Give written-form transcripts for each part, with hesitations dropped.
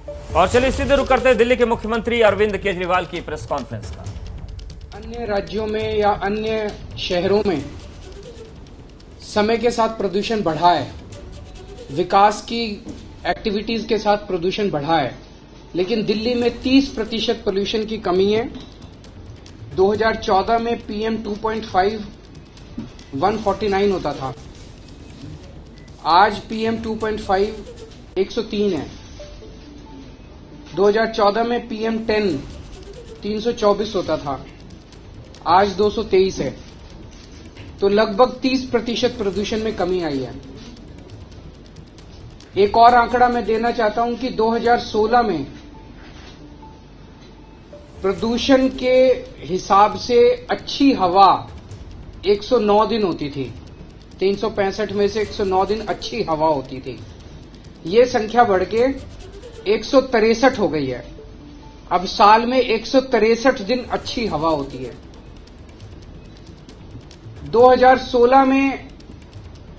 और चलिए सीधे रुक करते हैं दिल्ली के मुख्यमंत्री अरविंद केजरीवाल की प्रेस कॉन्फ्रेंस का। अन्य राज्यों में या अन्य शहरों में समय के साथ प्रदूषण बढ़ा है, विकास की एक्टिविटीज के साथ प्रदूषण बढ़ा है, लेकिन दिल्ली में 30% पोल्यूशन की कमी है। 2014 में PM 2.5 149 होता था, आज PM 2.5 103 है। 2014 में PM 10 324 होता था, आज 223 है। तो लगभग 30% प्रदूषण में कमी आई है। एक और आंकड़ा मैं देना चाहता हूं कि 2016 में प्रदूषण के हिसाब से अच्छी हवा 109 दिन होती थी। 365 में से 109 दिन अच्छी हवा होती थी। ये संख्या बढ़ के 163 हो गई है। अब साल में 163 दिन अच्छी हवा होती है। 2016 में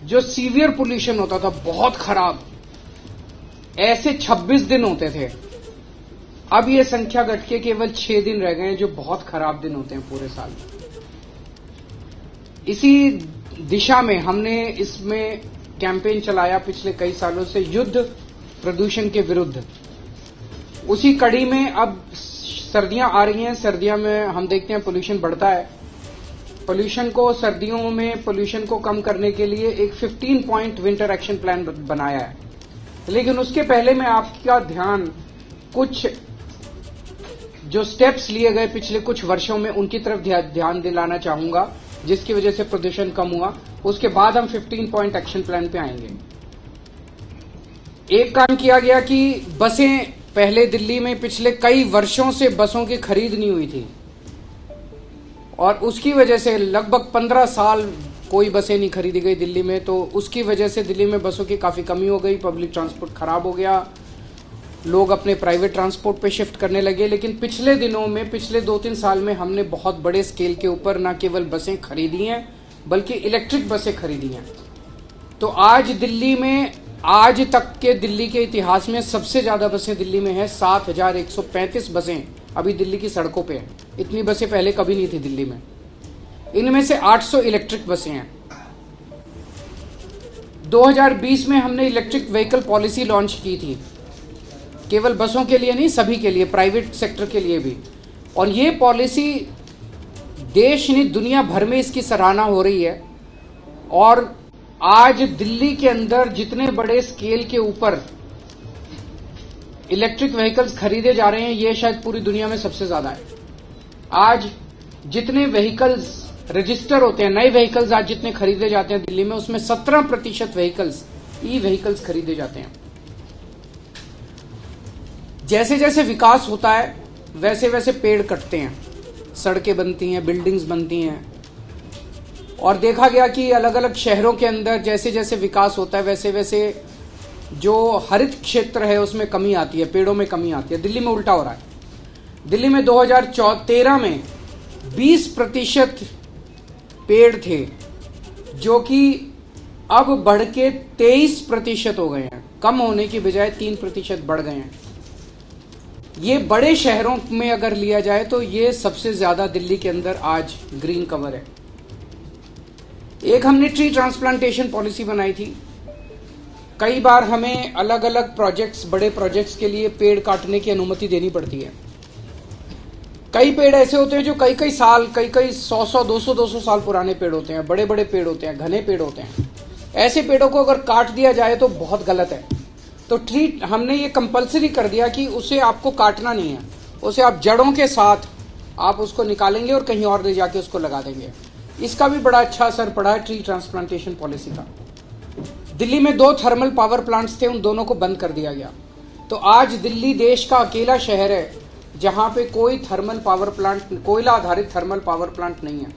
जो सीवियर पोल्यूशन होता था, बहुत खराब, ऐसे 26 दिन होते थे। अब ये संख्या घट के केवल 6 दिन रह गए हैं, जो बहुत खराब दिन होते हैं पूरे साल में। इसी दिशा में हमने इसमें कैंपेन चलाया पिछले कई सालों से, युद्ध प्रदूषण के विरुद्ध। उसी कड़ी में अब सर्दियां आ रही हैं। सर्दियों में हम देखते हैं पोल्यूशन बढ़ता है। पोल्यूशन को सर्दियों में पोल्यूशन को कम करने के लिए एक 15 पॉइंट विंटर एक्शन प्लान बनाया है। लेकिन उसके पहले मैं आपका ध्यान कुछ जो स्टेप्स लिए गए पिछले कुछ वर्षों में उनकी तरफ ध्यान दिलाना चाहूंगा, जिसकी वजह से प्रदूषण कम हुआ। उसके बाद हम 15 पॉइंट एक्शन प्लान पे आएंगे। एक काम किया गया कि बसें, पहले दिल्ली में पिछले कई वर्षों से बसों की खरीद नहीं हुई थी और उसकी वजह से लगभग 15 साल कोई बसें नहीं खरीदी गई दिल्ली में। तो उसकी वजह से दिल्ली में बसों की काफी कमी हो गई, पब्लिक ट्रांसपोर्ट खराब हो गया, लोग अपने प्राइवेट ट्रांसपोर्ट पे शिफ्ट करने लगे। लेकिन पिछले दिनों में, पिछले 2-3 साल में हमने बहुत बड़े स्केल के ऊपर न केवल बसें खरीदी हैं बल्कि इलेक्ट्रिक बसें खरीदी हैं। तो आज दिल्ली में, आज तक के दिल्ली के इतिहास में सबसे ज्यादा बसें दिल्ली में हैं। 7135 बसें अभी दिल्ली की सड़कों पे हैं। इतनी बसें पहले कभी नहीं थी दिल्ली में। इनमें से 800 इलेक्ट्रिक बसें हैं। 2020 में हमने इलेक्ट्रिक व्हीकल पॉलिसी लॉन्च की थी, केवल बसों के लिए नहीं, सभी के लिए, प्राइवेट सेक्टर के लिए भी। और ये पॉलिसी देश नहीं, दुनिया भर में इसकी सराहना हो रही है। और आज दिल्ली के अंदर जितने बड़े स्केल के ऊपर इलेक्ट्रिक व्हीकल्स खरीदे जा रहे हैं, ये शायद पूरी दुनिया में सबसे ज्यादा है। आज जितने व्हीकल्स रजिस्टर होते हैं, नए व्हीकल्स आज जितने खरीदे जाते हैं दिल्ली में, उसमें 17% व्हीकल्स ई व्हीकल्स खरीदे जाते हैं। जैसे जैसे विकास होता है वैसे वैसे पेड़ कटते हैं, सड़कें बनती हैं, बिल्डिंग्स बनती हैं। और देखा गया कि अलग अलग शहरों के अंदर जैसे जैसे विकास होता है वैसे वैसे जो हरित क्षेत्र है उसमें कमी आती है, पेड़ों में कमी आती है। दिल्ली में उल्टा हो रहा है। दिल्ली में 2013 में 20% पेड़ थे, जो कि अब बढ़ के 23% हो गए हैं। कम होने की बजाय 3% बढ़ गए हैं। ये बड़े शहरों में अगर लिया जाए तो ये सबसे ज्यादा दिल्ली के अंदर आज ग्रीन कवर है। एक हमने ट्री ट्रांसप्लांटेशन पॉलिसी बनाई थी। कई बार हमें अलग अलग प्रोजेक्ट्स, बड़े प्रोजेक्ट्स के लिए पेड़ काटने की अनुमति देनी पड़ती है। कई पेड़ ऐसे होते हैं जो कई कई साल, कई 100 200 साल पुराने पेड़ होते हैं, बड़े बड़े पेड़ होते हैं, घने पेड़ होते हैं। ऐसे पेड़ों को अगर काट दिया जाए तो बहुत गलत है। तो हमने ये कंपलसरी कर दिया कि उसे आपको काटना नहीं है, उसे आप जड़ों के साथ आप उसको निकालेंगे और कहीं और ले जाके उसको लगा देंगे। इसका भी बड़ा अच्छा असर पड़ा है ट्री ट्रांसप्लांटेशन पॉलिसी का। दिल्ली में 2 थर्मल पावर प्लांट्स थे, उन दोनों को बंद कर दिया गया। तो आज दिल्ली देश का अकेला शहर है जहां पे कोई थर्मल पावर प्लांट, कोयला आधारित थर्मल पावर प्लांट नहीं है।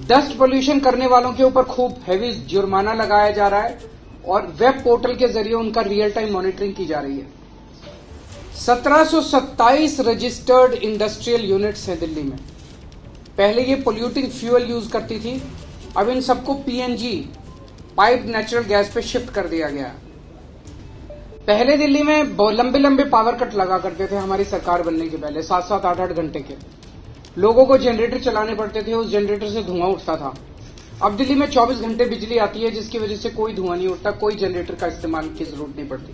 डस्ट पोल्यूशन करने वालों के ऊपर खूब हैवी जुर्माना लगाया जा रहा है और वेब पोर्टल के जरिए उनका रियल टाइम मॉनिटरिंग की जा रही है। 1727 रजिस्टर्ड इंडस्ट्रियल यूनिट्स हैं दिल्ली में। पहले ये पोल्यूटिंग फ्यूल यूज करती थी, अब इन सबको पीएनजी, पाइप्ड नेचुरल गैस पे शिफ्ट कर दिया गया। पहले दिल्ली में लंबे लंबे पावर कट लगा करते थे हमारी सरकार बनने के पहले, 7-7, 8-8 घंटे के। लोगों को जनरेटर चलाने पड़ते थे, उस जनरेटर से धुआं उठता था। अब दिल्ली में 24 घंटे बिजली आती है, जिसकी वजह से कोई धुआं नहीं उठता, कोई जनरेटर का इस्तेमाल की जरूरत नहीं पड़ती।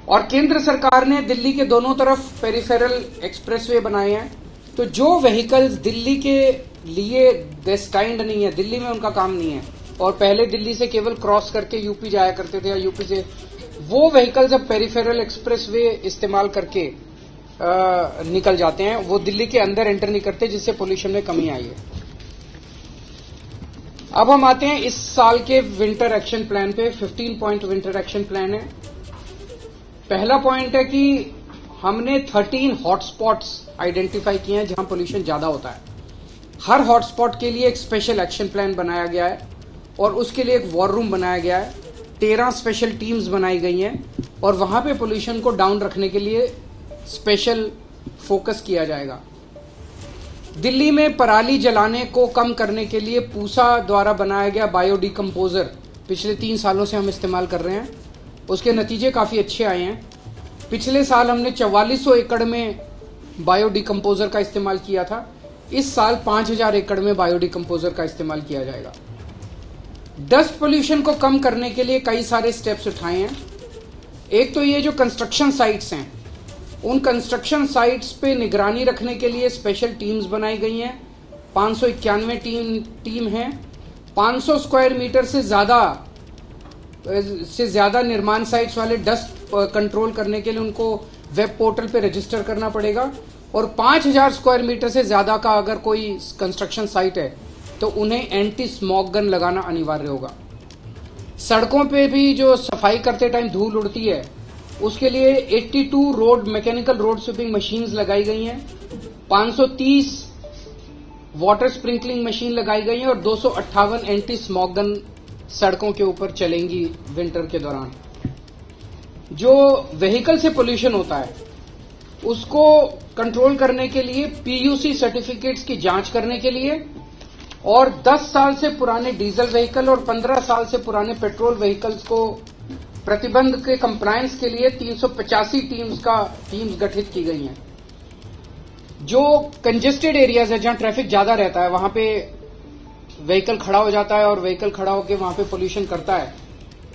और केंद्र सरकार ने दिल्ली के दोनों तरफ पेरिफेरल एक्सप्रेसवे बनाए हैं, तो जो व्हीकल्स दिल्ली के लिए डेस्टाइंड नहीं है, दिल्ली में उनका काम नहीं है, और पहले दिल्ली से केवल क्रॉस करके यूपी जाया करते थे या यूपी से, वो व्हीकल्स अब पेरिफेरल एक्सप्रेसवे इस्तेमाल करके निकल जाते हैं। वो दिल्ली के अंदर एंटर नहीं करते, जिससे पोल्यूशन में कमी आई है। अब हम आते हैं इस साल के विंटर एक्शन प्लान पे। 15 पॉइंट विंटर एक्शन प्लान है। पहला पॉइंट है कि हमने 13 हॉटस्पॉट्स आइडेंटिफाई किए हैं जहां पोल्यूशन ज्यादा होता है। हर हॉटस्पॉट के लिए एक स्पेशल एक्शन प्लान बनाया गया है और उसके लिए एक वॉर रूम बनाया गया है। 13 स्पेशल टीम्स बनाई गई हैं और वहां पे पोल्यूशन को डाउन रखने के लिए स्पेशल फोकस किया जाएगा। दिल्ली में पराली जलाने को कम करने के लिए पूसा द्वारा बनाया गया बायोडिकम्पोजर पिछले 3 सालों से हम इस्तेमाल कर रहे हैं। उसके नतीजे काफी अच्छे आए हैं। पिछले साल हमने 4400 एकड़ में बायोडिकम्पोजर का इस्तेमाल किया था। इस साल 5000 एकड़ में बायोडिकम्पोजर का इस्तेमाल किया जाएगा। डस्ट पोल्यूशन को कम करने के लिए कई सारे स्टेप्स उठाए हैं। एक तो ये जो कंस्ट्रक्शन साइट्स हैं, उन कंस्ट्रक्शन साइट्स पे निगरानी रखने के लिए स्पेशल टीम्स बनाई गई हैं। 591 टीम है। 500 स्क्वायर मीटर से ज्यादा निर्माण साइट्स वाले डस्ट कंट्रोल करने के लिए उनको वेब पोर्टल पे रजिस्टर करना पड़ेगा, और 5000 स्क्वायर मीटर से ज्यादा का अगर कोई कंस्ट्रक्शन साइट है तो उन्हें एंटी स्मॉग गन लगाना अनिवार्य होगा। सड़कों पे भी जो सफाई करते टाइम धूल उड़ती है, उसके लिए 82 मैकेनिकल रोड स्वीपिंग मशीन्स लगाई गई हैं। 530 वाटर स्प्रिंकलिंग मशीन लगाई गई हैं और 258 एंटी स्मॉग गन सड़कों के ऊपर चलेंगी विंटर के दौरान। जो व्हीकल से पोल्यूशन होता है उसको कंट्रोल करने के लिए पीयूसी सर्टिफिकेट्स की जांच करने के लिए, और 10 साल से पुराने डीजल व्हीकल और 15 साल से पुराने पेट्रोल व्हीकल्स को प्रतिबंध के कंप्लायंस के लिए 385 टीम्स गठित की गई हैं। जो कंजेस्टेड एरियाज है, जहां ट्रैफिक ज्यादा रहता है, वहां पे व्हीकल खड़ा हो जाता है और व्हीकल खड़ा होकर वहां पे पोल्यूशन करता है,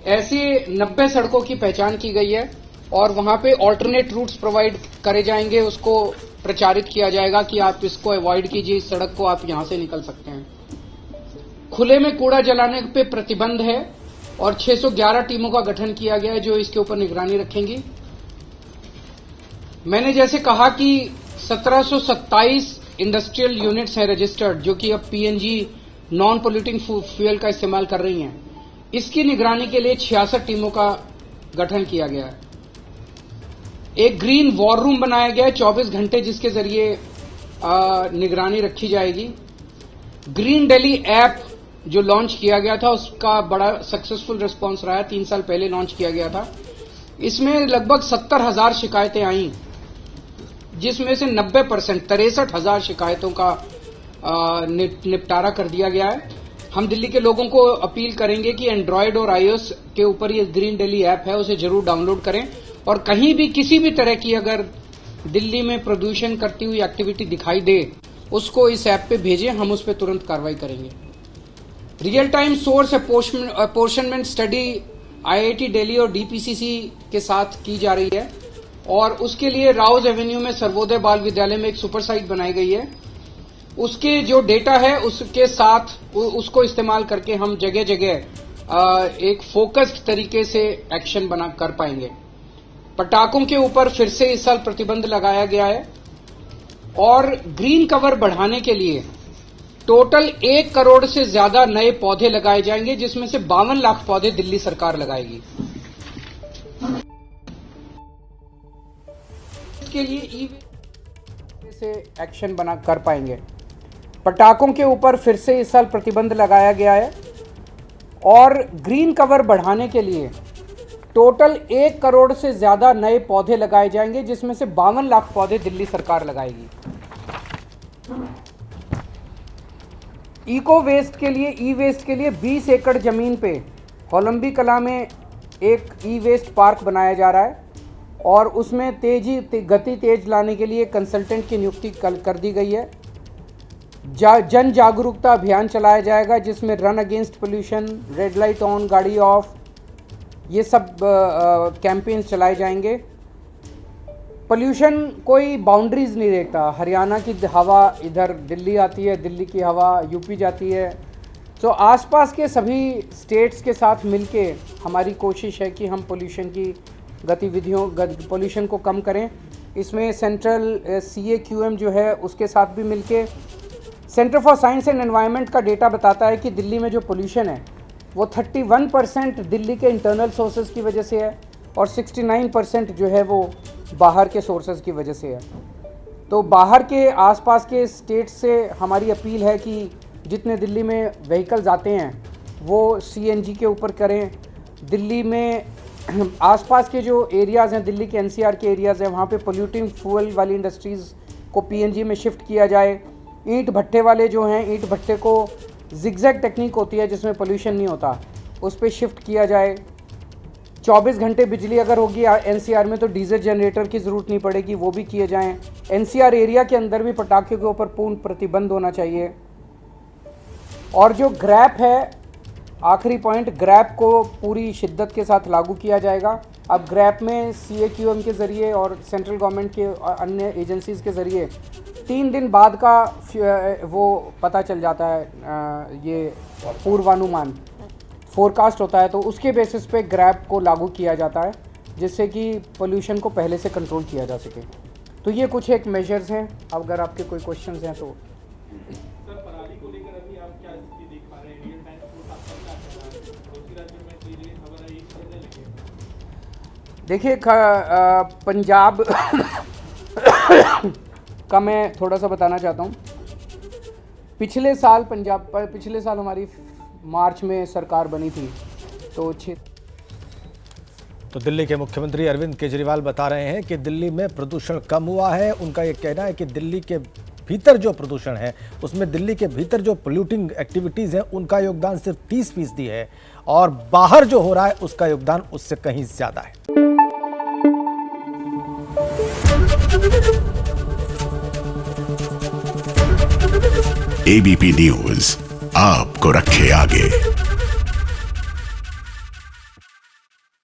ऐसी 90 सड़कों की पहचान की गई है और वहां पे ऑल्टरनेट रूट्स प्रोवाइड करे जाएंगे। उसको प्रचारित किया जाएगा कि आप इसको अवॉइड कीजिए, इस सड़क को आप यहां से निकल सकते हैं। खुले में कूड़ा जलाने पे प्रतिबंध है और 611 टीमों का गठन किया गया है जो इसके ऊपर निगरानी रखेंगी। मैंने जैसे कहा कि 1727 इंडस्ट्रियल यूनिट्स हैं रजिस्टर्ड, जो कि अब पीएनजी नॉन पोल्यूटिंग फ्यूल का इस्तेमाल कर रही हैं। इसकी निगरानी के लिए 66 टीमों का गठन किया गया है। एक ग्रीन वॉर रूम बनाया गया है 24 घंटे, जिसके जरिए निगरानी रखी जाएगी। ग्रीन दिल्ली ऐप जो लॉन्च किया गया था, उसका बड़ा सक्सेसफुल रिस्पांस रहा है। 3 साल पहले लॉन्च किया गया था। इसमें लगभग 70,000 शिकायतें आईं, जिसमें से 90% 63,000 शिकायतों का निपटारा कर दिया गया है। हम दिल्ली के लोगों को अपील करेंगे कि एंड्रॉयड और आईओएस के ऊपर ये ग्रीन दिल्ली ऐप है, उसे जरूर डाउनलोड करें, और कहीं भी किसी भी तरह की अगर दिल्ली में प्रदूषण करती हुई एक्टिविटी दिखाई दे, उसको इस ऐप पे भेजें, हम उस पर तुरंत कार्रवाई करेंगे। Real time source apportionment study IIT Delhi और डीपीसीसी के साथ की जा रही है, और उसके लिए राउज एवेन्यू में सर्वोदय बाल विद्यालय में एक सुपर साइट बनाई गई है। उसके जो डेटा है उसके साथ उसको इस्तेमाल करके हम जगह जगह एक फोकस्ड तरीके से एक्शन बना कर पाएंगे। पटाखों के ऊपर फिर से इस साल प्रतिबंध लगाया गया है, और ग्रीन कवर बढ़ाने के लिए टोटल 1 करोड़ से ज्यादा नए पौधे लगाए जाएंगे, जिसमें से 52 लाख पौधे दिल्ली सरकार लगाएगी। इसके लिए ई से एक्शन बना कर पाएंगे। पटाखों के ऊपर फिर से इस साल प्रतिबंध लगाया गया है, और ग्रीन कवर बढ़ाने के लिए टोटल 1 करोड़ से ज्यादा नए पौधे लगाए जाएंगे, जिसमें से 52 लाख पौधे दिल्ली सरकार लगाएगी। इको वेस्ट के लिए, ई वेस्ट के लिए 20 एकड़ जमीन पे होलंबी कला में एक ई वेस्ट पार्क बनाया जा रहा है और उसमें गति तेज लाने के लिए कंसल्टेंट की नियुक्ति कर दी गई है। जन जागरूकता अभियान चलाया जाएगा जिसमें run against pollution, red light on, गाड़ी ऑफ, ये सब कैंपेन्स चलाए जाएंगे। पोल्यूशन कोई बाउंड्रीज नहीं देखता। हरियाणा की हवा इधर दिल्ली आती है, दिल्ली की हवा यूपी जाती है। तो आसपास के सभी स्टेट्स के साथ मिलके हमारी कोशिश है कि हम पोल्यूशन की पोल्यूशन को कम करें। इसमें सेंट्रल CAQM जो है उसके साथ भी मिलके, centre for science and environment का डेटा बताता है कि दिल्ली में जो पोल्यूशन है वो 31% दिल्ली के इंटरनल सोर्सेज की वजह से है और 69% जो है वो बाहर के सोर्सेज की वजह से है। तो बाहर के आसपास के स्टेट से हमारी अपील है कि जितने दिल्ली में व्हीकल्स आते हैं वो CNG के ऊपर करें। दिल्ली में आसपास के जो एरियाज़ हैं, दिल्ली के NCR के एरियाज़ हैं, वहाँ पे पोल्यूटिंग फ्यूल वाली इंडस्ट्रीज़ को PNG में शिफ्ट किया जाए। ईंट भट्टे वाले जो हैं, ईंट भट्टे को जिगजैग टेक्निक होती है जिसमें पोल्यूशन नहीं होता, उस पर शिफ्ट किया जाए। 24 घंटे बिजली अगर होगी NCR में तो डीजल जनरेटर की ज़रूरत नहीं पड़ेगी, वो भी किए जाएँ। NCR एरिया के अंदर भी पटाखे के ऊपर पूर्ण प्रतिबंध होना चाहिए। और जो ग्रैप है, आखिरी पॉइंट, ग्रैप को पूरी शिद्दत के साथ लागू किया जाएगा। अब ग्रैप में CAQM के ज़रिए और सेंट्रल गवर्नमेंट के अन्य एजेंसीज़ के ज़रिए 3 दिन बाद का वो पता चल जाता है, ये पूर्वानुमान फोरकास्ट होता है, तो उसके बेसिस पे ग्रैप को लागू किया जाता है जिससे कि पोल्यूशन को पहले से कंट्रोल किया जा सके। तो ये कुछ एक मेजर्स हैं। अब अगर आपके कोई क्वेश्चंस हैं तो। सर, पराली को लेकर अभी आप क्या स्थिति देख पा रहे हैं? रियल टाइम रिपोर्ट आपका क्या कह रहा है? पड़ोसी राज्यों में कई जगह खबर आई करने लगे। देखिए, पंजाब का मैं थोड़ा सा बताना चाहता हूँ। पिछले साल हमारी मार्च में सरकार बनी थी, तो दिल्ली के मुख्यमंत्री अरविंद केजरीवाल बता रहे हैं कि दिल्ली में प्रदूषण कम हुआ है। उनका ये कहना है कि दिल्ली के भीतर जो प्रदूषण है उसमें दिल्ली के भीतर जो पोल्यूटिंग एक्टिविटीज़ हैं उनका योगदान सिर्फ 30% है और बाहर जो हो रहा है उसका योगदान उससे कहीं ज़्यादा है। ABP न्यूज़ आपको रखे आगे।